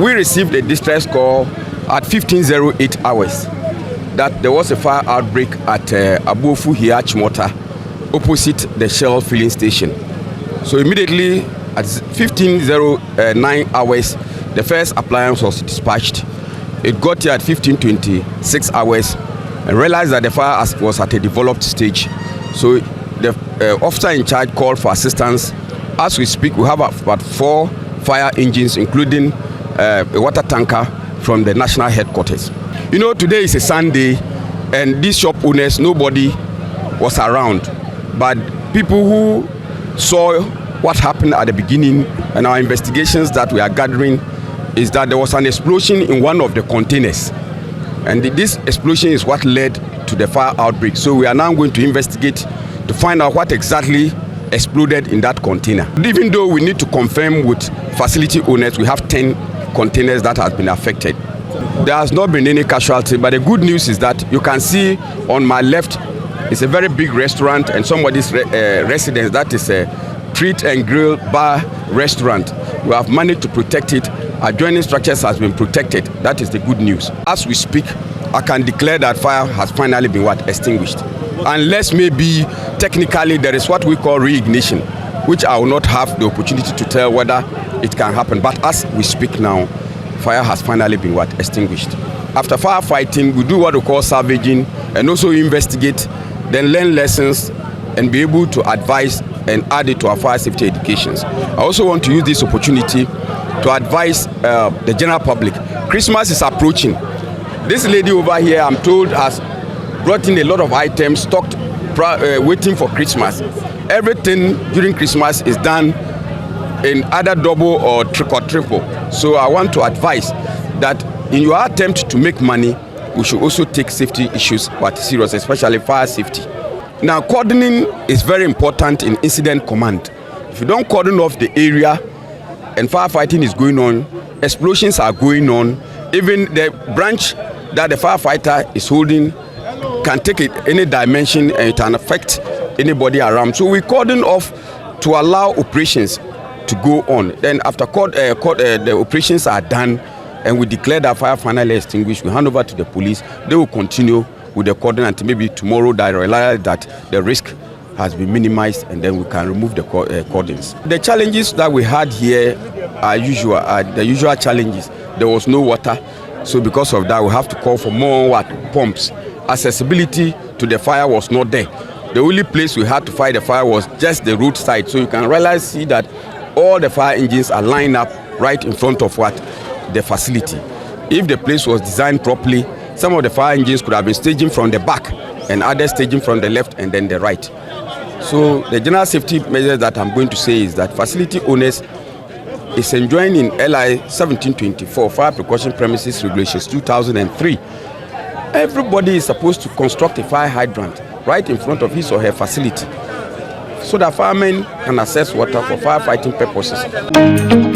we received a distress call at 15:08 hours that there was a fire outbreak at Abofu here, Achimota, opposite the Shell filling station. So immediately at 15:09 hours, the first appliance was dispatched. It got here at 15:26 hours and realized that the fire was at a developed stage. So the officer in charge called for assistance. As we speak, we have about 4 fire engines, including a water tanker from the national headquarters. You know, today is a Sunday, and these shop owners, nobody was around. But people who saw what happened at the beginning and our investigations that we are gathering is that there was an explosion in one of the containers. And this explosion is what led to the fire outbreak. So we are now going to investigate to find out what exactly exploded in that container. Even though we need to confirm with facility owners, we have 10 containers that have been affected. There has not been any casualty, but the good news is that you can see on my left is a very big restaurant and somebody's residence. That is a treat and grill bar restaurant. We have managed to protect it. Adjoining structures has been protected. That is the good news. As we speak, I can declare that fire has finally been extinguished. Unless maybe technically there is what we call reignition, which I will not have the opportunity to tell whether it can happen. But as we speak now, fire has finally been extinguished. After firefighting, we do what we call salvaging and also investigate, then learn lessons and be able to advise and add it to our fire safety educations. I also want to use this opportunity to advise the general public. Christmas is approaching. This lady over here, I'm told, has brought in a lot of items stocked waiting for Christmas. Everything during Christmas is done in either double or triple. So I want to advise that in your attempt to make money, we should also take safety issues quite serious, especially fire safety. Now, cordoning is very important in incident command. If you don't cordon off the area and firefighting is going on, explosions are going on, even the branch that the firefighter is holding can take it any dimension and it can affect anybody around. So we cordon off to allow operations to go on. Then after the operations are done and we declare that fire finally extinguished, we hand over to the police. They will continue with the cordon until maybe tomorrow they realize that the risk has been minimized and then we can remove the cordons. The challenges that we had here are the usual challenges. There was no water, so because of that we have to call for more pumps. Accessibility to the fire was not there. The only place we had to fight the fire was just the roadside, so you can see that all the fire engines are lined up right in front of the facility. If the place was designed properly, some of the fire engines could have been staging from the back and others staging from the left and then the right. So the general safety measures that I'm going to say is that facility owners is enjoined in LI 1724, Fire Precaution Premises Regulations 2003. Everybody is supposed to construct a fire hydrant right in front of his or her facility so that firemen can access water for firefighting purposes.